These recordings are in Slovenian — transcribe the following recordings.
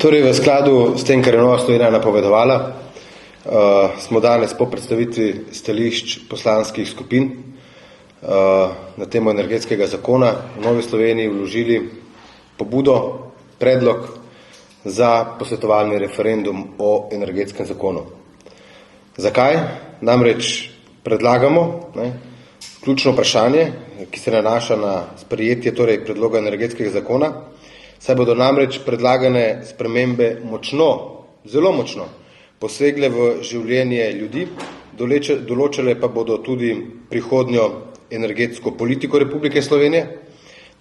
Torej, v skladu s tem, kar je Nova Slovenija napovedovala, smo danes po predstavitvi stališč poslanskih skupin na temo energetskega zakona v Novi Sloveniji vložili pobudo, predlog za posvetovalni referendum o energetskem zakonu. Zakaj? Namreč predlagamo ključno vprašanje, ki se nanaša na sprejetje predloga energetskega zakona, saj bodo namreč predlagane spremembe zelo močno posegle v življenje ljudi, določale pa bodo tudi prihodnjo energetsko politiko Republike Slovenije,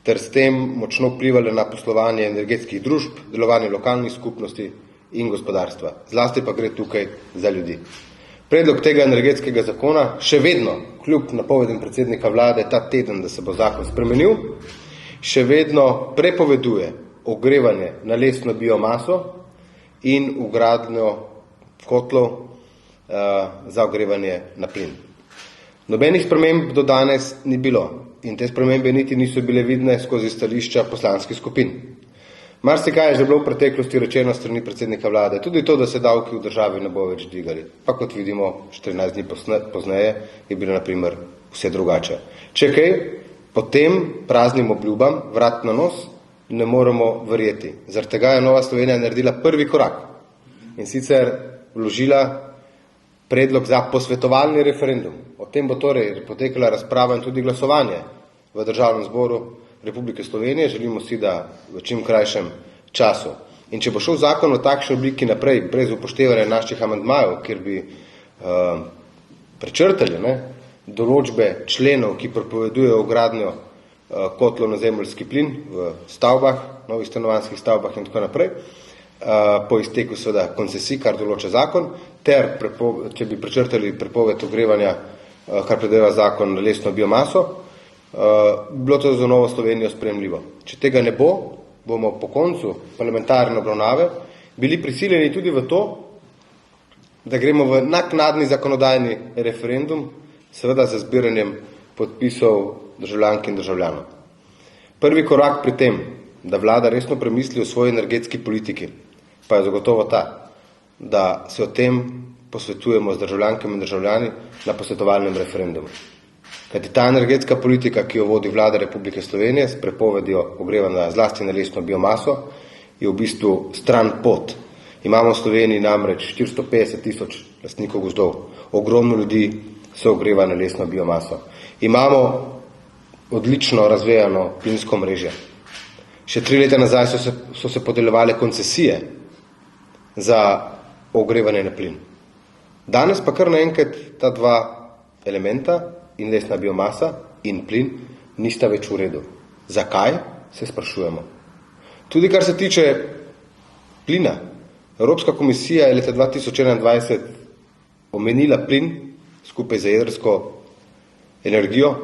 ter s tem močno vplivale na poslovanje energetskih družb, delovanje lokalnih skupnosti in gospodarstva. Zlasti pa gre tukaj za ljudi. Predlog tega energetskega zakona še vedno, kljub napovedim predsednika vlade ta teden, da se bo zakon spremenil, še vedno prepoveduje ogrevanje na lesno biomaso in vgradnjo kotlov za ogrevanje na plin. Nobenih sprememb do danes ni bilo in te spremembe niti niso bile vidne skozi stališča poslanskih skupin. Marsikaj je že bilo v preteklosti rečeno strani predsednika vlade, tudi to, da se davki v državi ne bo več dvigali. Pa kot vidimo, 14 dni pozneje je bilo na primer vse drugače. Če kaj, potem praznim obljubam vrat na nos ne moremo verjeti. Zaradi tega je Nova Slovenija naredila prvi korak in sicer vložila predlog za posvetovalni referendum. O tem bo torej potekala razprava in tudi glasovanje v Državnem zboru Republike Slovenije. Želimo si, da v čim krajšem času. In če bo šel zakon v takšni obliki naprej, brez upoštevanja naših amandmajev, kjer bi prečrtali določbe členov, ki prepovedujejo vgradnjo kotlov na zemeljski plin v stavbah, novih stanovanjskih stavbah in tako naprej, po izteku seveda koncesij, kar določa zakon, ter če bi prečrtali prepoved ogrevanja, kar predvideva zakon na lesno biomaso, bilo to za Novo Slovenijo sprejemljivo. Če tega ne bo, bomo po koncu parlamentarne obravnave bili prisiljeni tudi v to, da gremo v naknadni zakonodajni referendum, seveda za zbiranjem podpisov državljank in državljanov. Prvi korak pri tem, da vlada resno premisli o svoji energetski politiki, pa je zagotovo ta, da se o tem posvetujemo z državljankami in državljani na posvetovalnem referendumu. Kajti ta energetska politika, ki jo vodi vlada Republike Slovenije s prepovedjo ogrevanja zlasti na lesno biomaso, je v bistvu stran pot. Imamo v Sloveniji namreč 450 tisoč lastnikov gozdov, ogromno ljudi se ogreva na lesno biomaso. Imamo odlično razvejano plinsko mrežje. Še 3 leta nazaj so se podeljevale koncesije za ogrevanje na plin. Danes pa kar naenkrat ta dva elementa, in lesna biomasa in plin, nista več v redu. Zakaj, se sprašujemo. Tudi kar se tiče plina, Evropska komisija je leta 2021 omenila plin skupaj z jedrsko energijo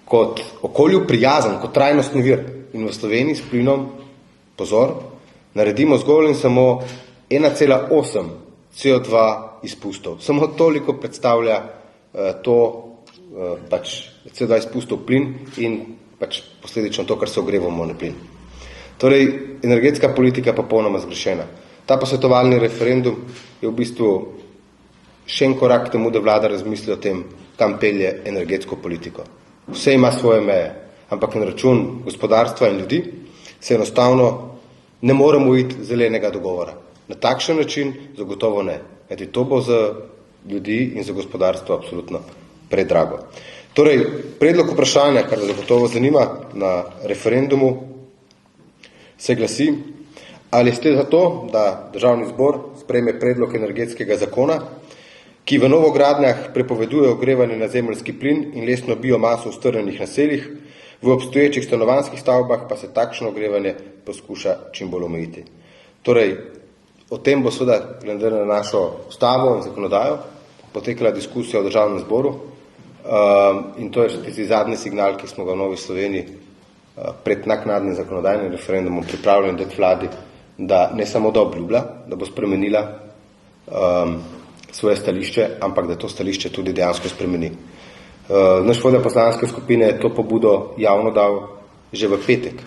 kot okolju prijazen, kot trajnostni vir. In v Sloveniji s plinom, pozor, naredimo zgolj in samo 1,8 CO2 izpustov. Samo toliko predstavlja CO2 izpustov plin in posledično to, kar se ogrevamo na plin. Torej, energetska politika je popolnoma zgrešena. Ta posvetovalni referendum je v bistvu še en korak k temu, da vlada razmisli o tem, kam pelje energetsko politiko. Vse ima svoje meje, ampak na račun gospodarstva in ljudi se enostavno ne moremo iti zelenega dogovora. Na takšen način zagotovo ne. Kajti to bo za ljudi in za gospodarstvo absolutno predrago. Torej, predlog vprašanja, kar zagotovo zanima na referendumu, se glasi: ali ste za to, da Državni zbor sprejme predlog energetskega zakona, ki v novogradnjah prepoveduje ogrevanje na zemeljski plin in lesno biomaso v strnjenih naseljih, v obstoječih stanovanjskih stavbah pa se takšno ogrevanje poskuša čim bolj omejiti. Torej, o tem bo seveda, glede na našo ustavo in zakonodajo, potekala diskusija v Državnem zboru in to je še tisti zadnji signal, ki smo ga v Novi Sloveniji pred naknadnim zakonodajnim referendumom pripravljeni dati vladi, da ne samo da obljublja, da bo spremenila svoje stališče, ampak da to stališče tudi dejansko spremeni. Naš vodja poslanske skupine je to pobudo javno dal že v petek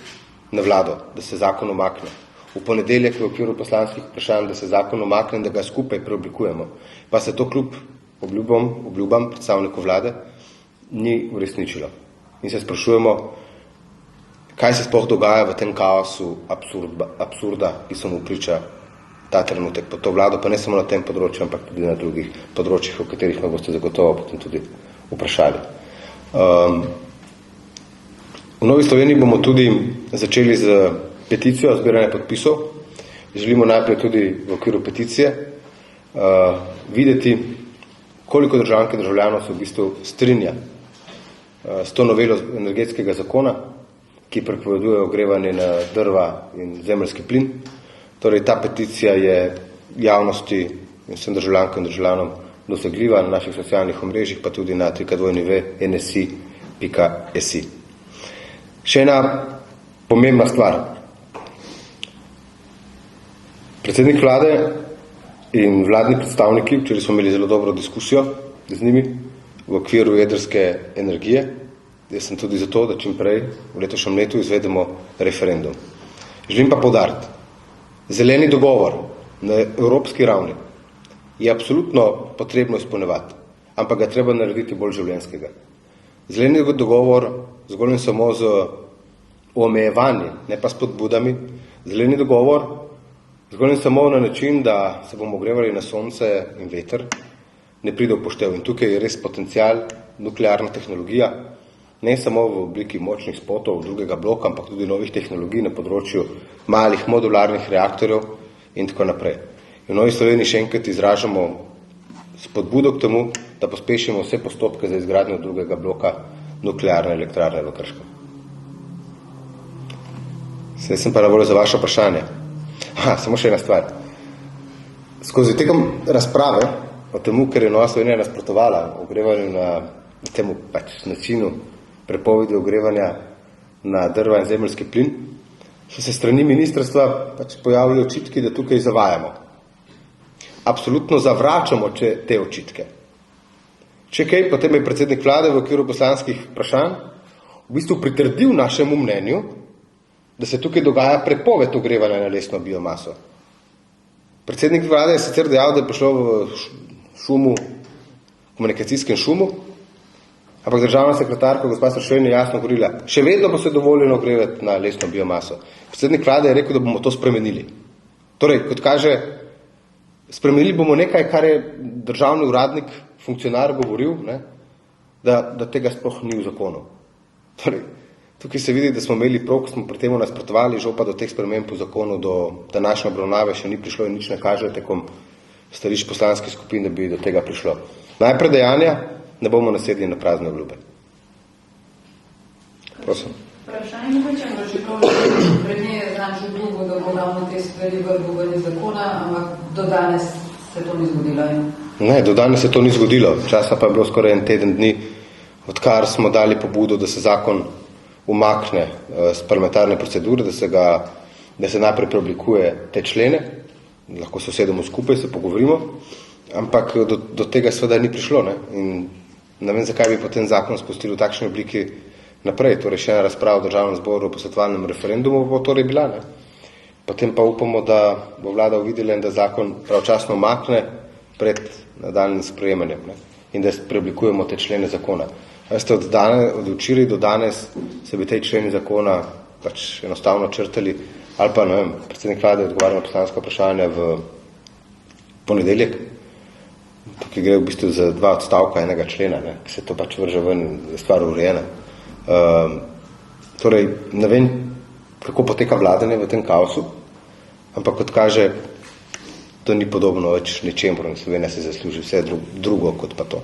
na vlado, da se zakon umakne. v ponedeljek v okviru poslanskih vprašanj, da se zakon umakne in da ga skupaj preoblikujemo. Pa se to kljub obljubam predstavnikov vlade ni uresničilo. In se sprašujemo, kaj se sploh dogaja v tem kaosu absurda, ki so mu priča ta trenutek pod to vlado, pa ne samo na tem področju, ampak tudi na drugih področjih, o katerih me boste zagotovo potem tudi vprašali. V Novi Sloveniji bomo tudi začeli z peticijo zbiranja podpisov. Želimo najprej tudi v okviru peticije videti, koliko državljank in državljanov se v bistvu strinja s to novelo energetskega zakona, ki prepoveduje ogrevanje na drva in zemeljski plin. Torej, ta peticija je javnosti in vsem državljankam in državljanom dosegljiva na naših socialnih omrežjih, pa tudi na www.nsi.si. Še ena pomembna stvar. Predsednik vlade in vladni predstavniki, včeraj smo imeli zelo dobro diskusijo z njimi v okviru jedrske energije. Jaz sem tudi zato, da čim prej v letošnjem letu izvedemo referendum. Želim pa poudariti, zeleni dogovor na evropski ravni je absolutno potrebno izpolnjevati, ampak ga treba narediti bolj življenjskega. Zeleni dogovor zgolj in samo z omejevanjem, ne pa s podbudami. Zeleni dogovor zgolj in samo na način, da se bomo ogrevali na sonce in veter, ne pride v poštev. In tukaj je res potencial nuklearna tehnologija, ne samo v obliki močnih spotov drugega bloka, ampak tudi novih tehnologij na področju malih modularnih reaktorjev in tako naprej. In v Novi Sloveniji še enkrat izražamo spodbudo k temu, da pospešimo vse postopke za izgradnjo drugega bloka nuklearne elektrarne v Krškem. Zdaj sem pa na voljo za vaše vprašanje. Samo še ena stvar. Skozi tekom razprave o temu, ker je Nova Slovenija nasprotovala ogrevanju na temu načinu prepovedi ogrevanja na drva in zemeljski plin, so se strani ministrstva pojavili očitki, da tukaj zavajamo. Absolutno zavračamo te očitke. Če kaj, potem je predsednik vlade v okviru poslanskih vprašanj v bistvu pritrdil našemu mnenju, da se tukaj dogaja prepoved ogrevanja na lesno biomaso. Predsednik vlade je sicer dejal, da je prišlo v šumu, komunikacijskem šumu, ampak državna sekretarka, gospa Sršen, je jasno govorila, še vedno bo se dovoljeno ogrevati na lesno biomaso. Predsednik vlade je rekel, da bomo to spremenili. Torej, kot kaže, spremenili bomo nekaj, kar je državni uradnik, funkcionar govoril, ne, da tega sploh ni v zakonu. Torej, tukaj se vidi, da smo imeli prav, ko smo pri temu nasprotovali, žal pa do teh sprememb v zakonu do današnje obravnave še ni prišlo in nič ne kaže tekom stališč poslanskih skupin, da bi do tega prišlo. Najprej dejanja, ne bomo nasedli na prazne obljube. Prosim. Vprašanje ne hočem, da že pred njej je znam že dolgo, da bo ravno te stvari v zakona, ampak do danes se to ni zgodilo. Ne, do danes se to ni zgodilo. Časa pa je bilo skoraj en teden dni, odkar smo dali pobudo, da se zakon umakne z parlamentarne procedure, da se najprej preoblikuje te člene, lahko se usedemo skupaj, se pogovorimo, ampak do tega seveda ni prišlo. Ne? In ne vem, zakaj bi potem zakon spustili v takšni obliki naprej. Torej, še ena razprava v državnem zboru o posvetovalnem referendumu bo torej bila. Ne? Potem pa upamo, da bo vlada uvidela in da zakon pravčasno umakne pred nadaljnjim sprejemanjem, ne? In da preoblikujemo te člene zakona. Veste, od včeraj do danes se bi te členi zakona pač enostavno črtali, ali pa, ne vem, predsednik vlade odgovarja na poslansko vprašanje v ponedeljek. Tukaj gre v bistvu za 2 odstavka enega člena, ne, ki se to pač vrže ven, je stvar urejena. Torej, ne vem, kako poteka vladanje v tem kaosu, ampak kot kaže, to ni podobno več ničemu, in Slovenija se zasluži vse drugo kot pa to.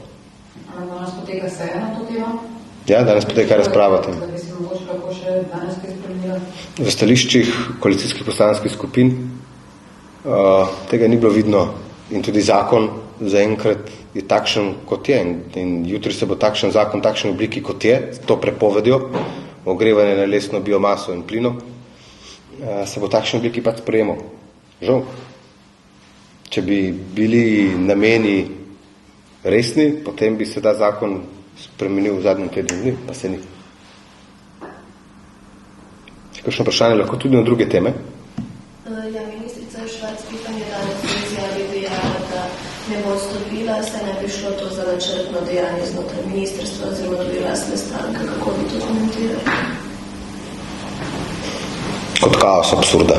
Danes poteka seja na to temo? Ja, danes poteka razprava o tem. Da bi se mogoče lahko še danes kaj spremenila? V stališčih koalicijskih poslanskih skupin tega ni bilo vidno in tudi zakon zaenkrat je takšen, kot je. In jutri se bo takšen zakon, takšen obliki, kot je, s to prepovedjo ogrevanje na lesno biomaso in plino, se bo takšen obliki pač sprejemal. Žal. Če bi bili nameni resni, potem bi se ta zakon spremenil v zadnjem tednu dni, pa se ni. Kakšno vprašanje lahko tudi na druge teme? Ja, ministrica Švarc-Pipan je danes v izjavi dejala, da ne bo odstopila, se ne bi šlo to za načrtno dejanje znotraj ministrstva oziroma da bi lastne stranke. Kako bi to komentirali? Kot kaos absurda.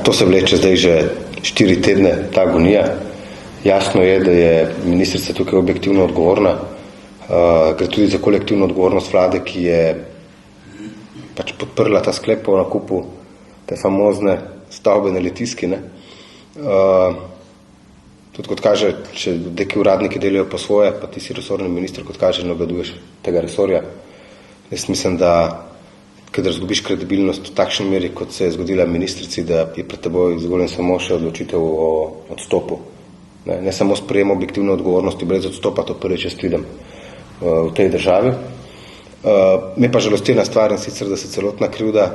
To se vleče zdaj že 4 tedne, ta agonija. Jasno je, da je ministrica tukaj objektivno odgovorna. Gre tudi za kolektivno odgovornost vlade, ki je pač podprla ta sklep o nakupu te famozne stavbe na Litijski. Tudi kot kaže, če neki uradniki delajo po svoje, pa ti si resorni minister, kot kaže, ne obvladuješ tega resorja. Jaz mislim, da kadar izgubiš kredibilnost v takšni meri, kot se je zgodila ministrici, da je pred teboj izvoljen samo še odločitev o odstopu. Ne samo sprejem objektivne odgovornosti, brez odstopa, to prvič jaz vidim v tej državi. Me pa žalosti ena stvar, in sicer, da se celotna krivda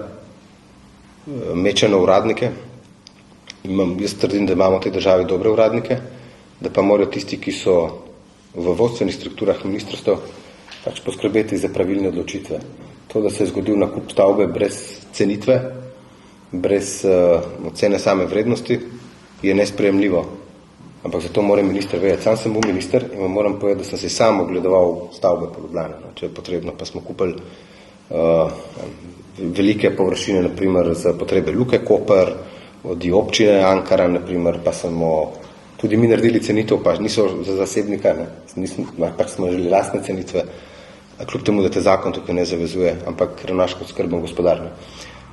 meče na uradnike. Jaz trdim, da imamo v tej državi dobre uradnike, da pa morajo tisti, ki so v vodstvenih strukturah ministrstev, pač poskrbeti za pravilne odločitve. To, da se je zgodil nakup stavbe brez cenitve, brez ocene same vrednosti, je nesprejemljivo. Ampak zato moram minister vedeti. Sam sem bil minister in vam moram povedati, da sem se sam ogledoval stavbe po Ljubljani, če je potrebno. Pa smo kupili velike površine, naprimer za potrebe Luke Koper, od občine Ankara, naprimer, pa smo tudi mi naredili cenitev, pa niso za zasebnika, pač smo želi lastne cenitve, kljub temu, da te zakon tukaj ne zavezuje, ampak ravnaš kot skrben gospodar.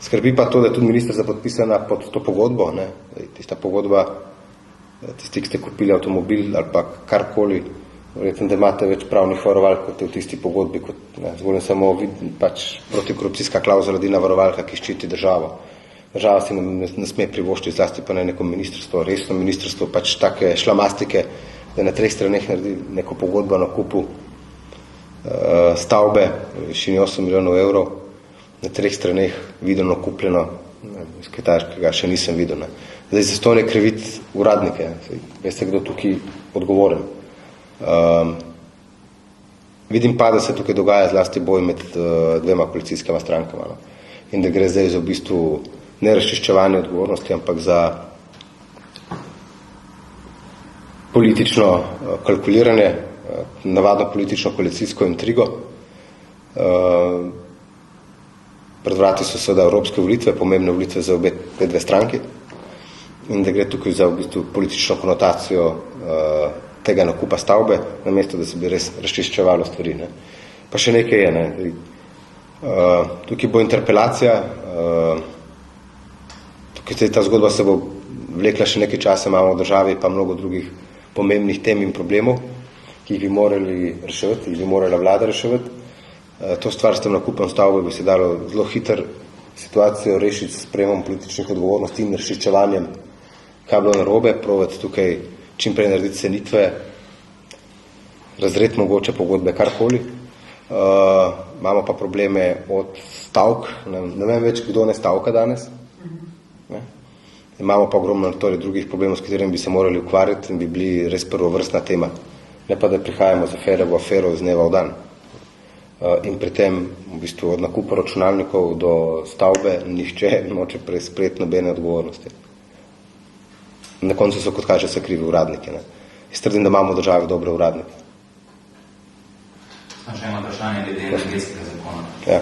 Skrbi pa to, da je tudi ministrica podpisana pod to pogodbo. Tista pogodba, tisti, ki ste kupili avtomobil ali pa karkoli, verjetno, da imate več pravnih varovalk kot v tisti pogodbi, zgolj samo pač protikorupcijska klavzula, edina varovalka, ki ščiti državo. Država si ne sme privoščiti, zlasti pa ne neko ministrstvo, resno ministrstvo, pač take šlamastike, da na 3 straneh naredi neko pogodbo na kupu stavbe v višini 8 milijonov evrov, na 3 straneh videno kupljeno, iz Kitajskega še nisem videl. Zdaj se to ne kriviti uradnike, veste, kdo tukaj odgovoren. Vidim pa, da se tukaj dogaja zlasti boj med 2 koalicijskima strankama, in da gre zdaj za v bistvu ne razčiščevanje odgovornosti, ampak za politično kalkuliranje, navadno politično koalicijsko intrigo. Pred vrati so seveda evropske volitve, pomembne volitve za obe dve stranki, in da gre tukaj za v bistvu politično konotacijo tega nakupa stavbe, namesto da se bi res razčiščevalo stvari. Pa še nekaj je. Tukaj bo interpelacija, tukaj ta zgodba se bo vlekla še nekaj časa, imamo v državi pa mnogo drugih pomembnih tem in problemov, ki jih bi morali reševati, jih bi morala vlada reševati. To stvar s tem nakupom stavbe bi se dalo zelo hitro situacijo rešiti s sprejemom političnih odgovornosti in razčiščevanjem, kaj bilo narobe, probati tukaj čim prej narediti cenitve, razred mogoče pogodbe, karkoli. Imamo pa probleme od stavk, ne vem več, kdo ne stavka danes. Imamo pa ogromno drugih problemov, s katerimi bi se morali ukvarjati in bi bili res prvovrstna tema. Ne pa, da prihajamo z afere v afero z dneva v dan. In pri tem, v bistvu, od nakupa računalnikov do stavbe nihče noče sprejeti nobene odgovornosti. Na koncu so, kot kaže, se krivi uradniki. Jaz trdim, da imamo v državi dobre uradnike. Še eno vprašanje glede energetskega zakona. Ja.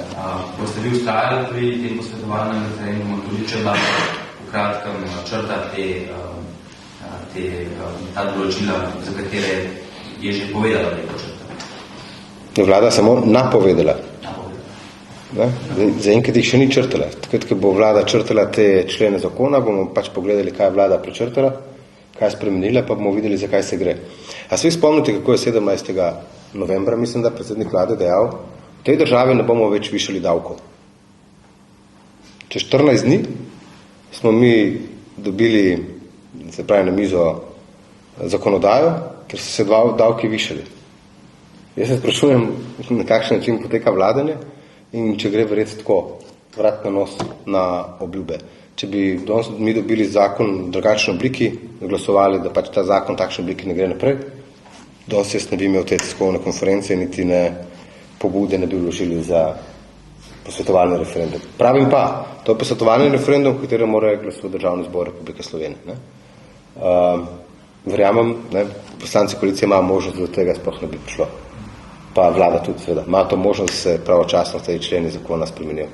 Boste vi vztrajali pri tem posvetovalnem referendumu, tudi če vlada v kratkem črta ta določila, za katere je že povedala, da je počrta? Vlada samo napovedala. Zaenkrat jih še ni črtala. Takrat, ko bo vlada črtala te člene zakona, bomo pač pogledali, kaj je vlada prečrtala, kaj je spremenila, pa bomo videli, zakaj se gre. A se vi spomnite, kako je 17. novembra, mislim, da predsednik vlade dejal, v tej državi ne bomo več višali davkov. Čez 14 dni smo mi dobili, se pravi, na mizo zakonodajo, ker so se davki višali. Jaz se sprašujem, na kakšen način poteka vladanje in če gre verjetno tako, vrat na nos na obljube. Če bi mi dobili zakon v drugačni obliki, glasovali, da pač ta zakon v takšni obliki ne gre naprej, danes jaz ne bi imel te tiskovne konference, niti ne pobude ne bi vložili za posvetovalni referendum. Pravim pa, to je posvetovalni referendum, v katerem morajo glasovati Državni zbor Republike Slovenije. Ne? Verjamem, ne, poslanci koalicije imajo možnost, da do tega sploh ne bi prišlo. Pa vlada tudi, seveda, ima to možnost, da se pravočasno te členi zakona spremenijo.